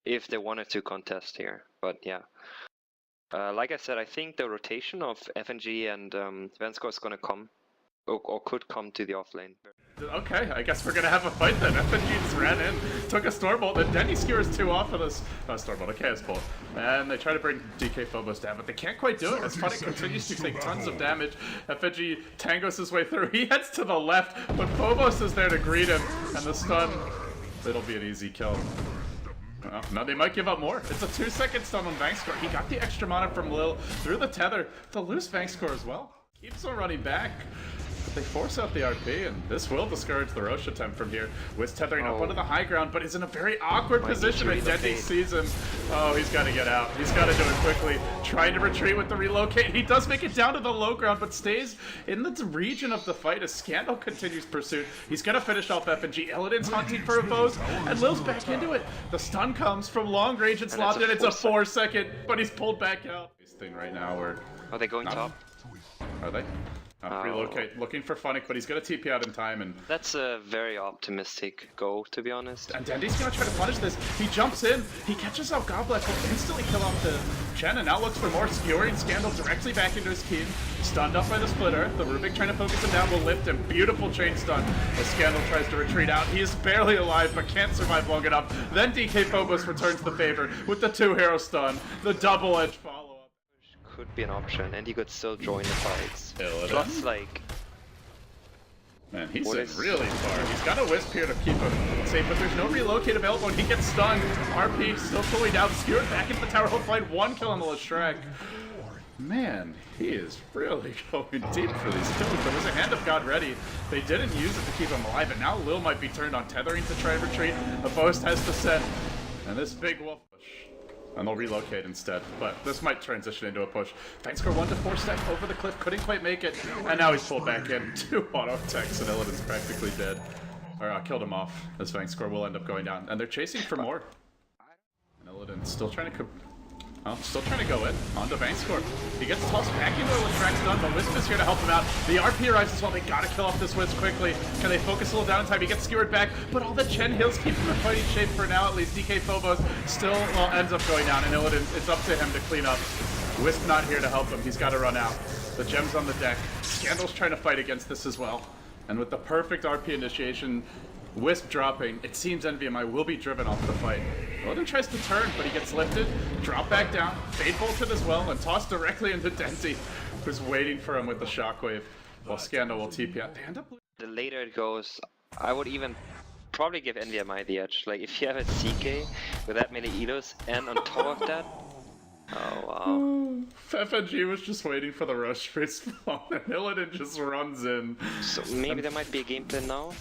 if they wanted to contest here. But yeah. Like I said, I think the rotation of FNG and Vincere is gonna come, or could come to the offlane. Okay, I guess we're gonna have a fight then. FNG just ran in, took a Stormbolt, and dendi skewers 2 off of this. Stormbolt, a Chaos Bolt. And they try to bring DK Phobos down, but they can't quite do it as Funny continues to take tons of damage. FNG tangos his way through. He heads to the left, but Phobos is there to greet him, and the stun, it'll be an easy kill. Now they might give up more. It's a 2-second stun on Vincere. He got the extra mana from Lil through the tether to lose Vincere as well. Keeps on running back. But they force out the RP, and this will discourage the Roche attempt from here. Wiz tethering up onto the high ground, but is in a very awkward position when dendi sees him. Oh, he's got to get out. He's got to do it quickly. Trying to retreat with the relocate. He does make it down to the low ground, but stays in the region of the fight as Scandal continues pursuit. He's going to finish off FNG. Illidan's hunting for a foes, and Lil's back into it. The stun comes from long range. It's lobbed in. It's a 4-second, but he's pulled back out. This thing right now where... Are they going top? Are they? Relocate, looking for Funnick, but he's gonna TP out in time, and that's a very optimistic go, to be honest. And dendi's gonna try to punish this. He jumps in, he catches out Goblet, will instantly kill off the Chen, and now looks for more, skewering Scandal directly back into his team. Stunned up by the splitter. The Rubik trying to focus him down will lift him. Beautiful chain stun as Scandal tries to retreat out. He is barely alive, but can't survive long enough. Then DK Phobos returns the favor with the 2-hero stun, the double-edged follow. Could be an option, and he could still join the fights. Plus, like... Man, he's in really far. He's got a Wisp here to keep him safe, but there's no relocate available, and he gets stunned. RP still fully down, skewered back into the tower. He'll find 1 kill on the Leshrac. Man, he is really going deep for these kills. There was a Hand of God ready. They didn't use it to keep him alive, and now Lil might be turned on tethering to try and retreat. The Boast has to send, and this big wolf push. And they'll relocate instead, but this might transition into a push. Vincere 1 to 4 step over the cliff, couldn't quite make it, and now he's pulled back in. 2 auto attacks, and Illidan's practically dead. Or killed him off, as Vincere will end up going down. And they're chasing for more. And Illidan's still trying to go in onto Vincere. He gets tossed back into it with Track's done, but Wisp is here to help him out. The RP arrives as well. They gotta kill off this Wisp quickly. Can they focus a little down in time? He gets skewered back, but all the Chen heals keep him in fighting shape for now at least. DK Phobos still ends up going down, and Illidan, it's up to him to clean up. Wisp not here to help him. He's got to run out. The gem's on the deck. Scandal's trying to fight against this as well. And with the perfect RP initiation, Wisp dropping, it seems NVMI will be driven off the fight. Illidan tries to turn, but he gets lifted, drop back down, fade bolted as well, and tossed directly into dendi, who's waiting for him with the shockwave, while Scandal will TP out. They end up... The later it goes, I would even probably give NVMI the edge. Like, if you have a CK with that many Elos, and on top of that... Oh, wow. FNG was just waiting for the rush for his spawn, and Illidan just runs in. So maybe there might be a game plan now?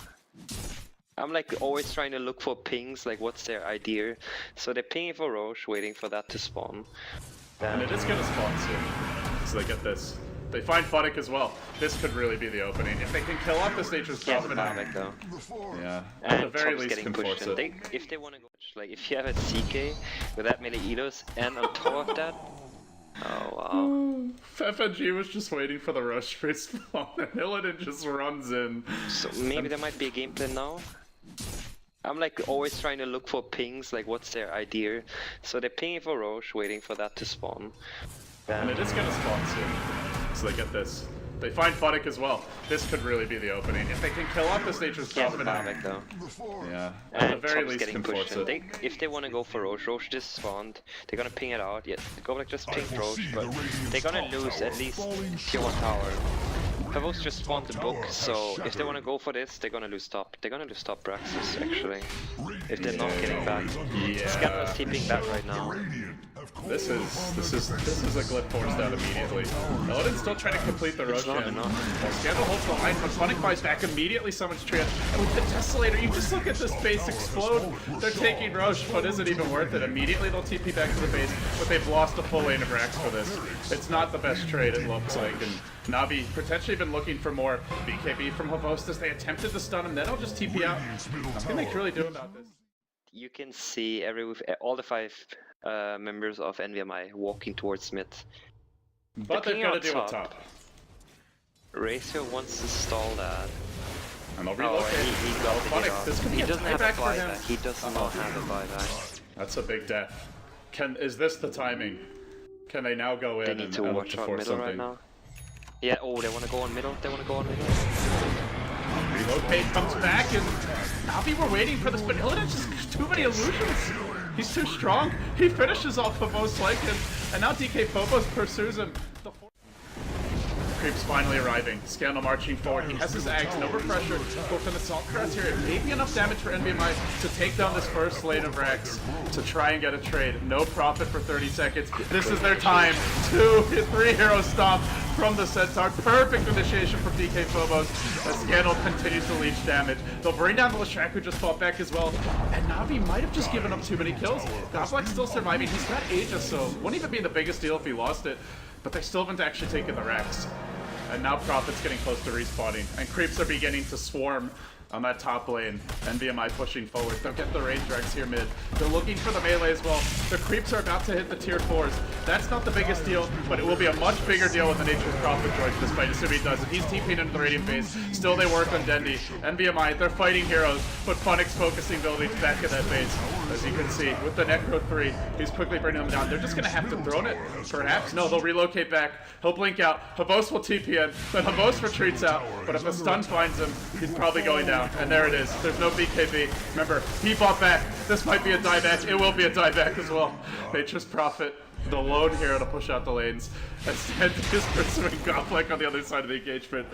I'm like always trying to look for pings, like what's their idea. So they're pinging for Roche, waiting for that to spawn. And it is gonna spawn soon. So they get this. They find Funnick as well. This could really be the opening. If they can kill off this Nature's Prophet, though. Yeah. And at the very least getting can pushed force it. If they want to go, like if you have a CK with that many Elos, and on top of that... Oh, wow. FNG was just waiting for the rush for his spawn, and Illidan just runs in. So maybe there might be a game plan now? I'm like always trying to look for pings, like what's their idea. So they're pinging for Roche, waiting for that to spawn. And it is gonna spawn soon. So they get this. They find Funnick as well. This could really be the opening. If they can kill off this Nature's Prophet, though. Yeah. At the very least getting can force pushed. it. If they want to go for Roche, Roche just spawned. They're gonna ping it out. Yeah, the Goblin just pinged Roche, but they're gonna lose at least tier 1 tower. Pavos just spawned the book, so if they want to go for this, they're gonna lose top. They're gonna lose top Braxis, actually. If they're not getting back. Yeah. Scandal's TPing back right now. This is a glitch forced out immediately. Illidan's still trying to complete the rush. Scandal holds the line, but Funnick buys back immediately, summons Triad. And with the Desolator, you just look at this base explode. They're taking Roche, but is it even worth it? Immediately they'll TP back to the base, but they've lost a full lane of Rax for this. It's not the best trade, it looks like. And Navi potentially been looking for more BKB from Hostas. They attempted to stun him, then he'll just TP out. Nothing they can really do about this. You can see all the 5 members of NVMI walking towards mid. But they've got to deal with top. Ratio wants to stall that. And they'll relocate. He got the Funnick, this could be he a doesn't have a buyback for him. buyback. He does not have a buyback. That's a big death. Is this the timing? Can they now go in They need to and watch out force middle something? right now. Yeah, oh, they want to go on middle. They want to go on middle. Relocate comes back, and Navi were waiting for this, but Illidan just too many illusions. He's too strong. He finishes off Phobos like him, and now DK Phobos pursues him. Creep's finally arriving. Scandal marching forward. He has his Ags, no pressure. But from the Salt Crest here, it may be enough damage for NBMI to take down this first lane of Rex to try and get a trade. No profit for 30 seconds. This is their time. 3 hero stomp from the Centaur. Perfect initiation from DK Phobos. As Scandal continues to leech damage. They'll bring down the Leshrac, who just fought back as well. And Navi might have just given up too many kills. Goblek's still surviving. He's got Aegis, so wouldn't even be the biggest deal if he lost it. But they still haven't actually taken the Rex. And now Prophet's getting close to respawning, and creeps are beginning to swarm on that top lane. NBMI pushing forward. They'll get the range Rex here mid. They're looking for the melee as well. The creeps are about to hit the tier 4s. That's not the biggest deal, but it will be a much bigger deal when the Nature's Prophet joins this fight, assuming he does it. He's TPing into the Radiant base. Still they work on Dendi. NBMI, they're fighting heroes, but Funix focusing buildings back in that base. As you can see, with the Necro 3, he's quickly bringing them down. They're just going to have to throw it, perhaps. No, they'll relocate back. He'll blink out. Havos will TP in, then Havos retreats out. But if a stun finds him, he's probably going down. And there it is. There's no BKB. Remember, he fought back. This might be a dieback. It will be a dieback as well. Nature's Prophet, the lone hero to push out the lanes. As Dendi is pursuing Goblek on the other side of the engagement.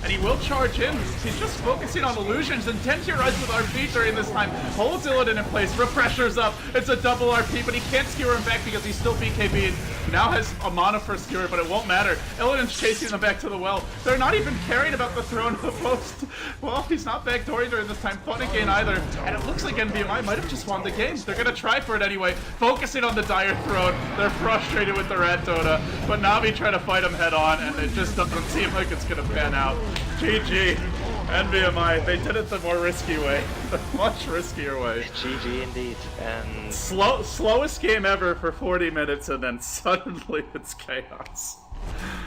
And he will charge in. He's just focusing on illusions, and Dendi runs with RP during this time. Holds Illidan in place, refresher's up. It's a double RP, but he can't skewer him back because he's still BKB'd. Now has a mana for skewer, but it won't matter. Illidan's chasing them back to the well. They're not even caring about the throne of the post. Well, he's not backdooring during this time. Fun again either. And it looks like NBMI might have just won the game. They're gonna try for it anyway. Focusing on the dire throne. They're frustrated with the rat Dota, but Navi trying to fight him head on, and it just doesn't seem like it's gonna pan out. GG. NBMI, they did it the more risky way. The much riskier way. GG indeed. And slowest game ever for 40 minutes, and then suddenly it's chaos.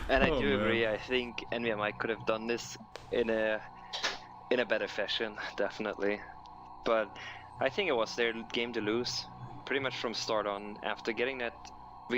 And I do agree. I think NBMI could have done this in a better fashion, definitely. But I think it was their game to lose, pretty much from start on. After getting that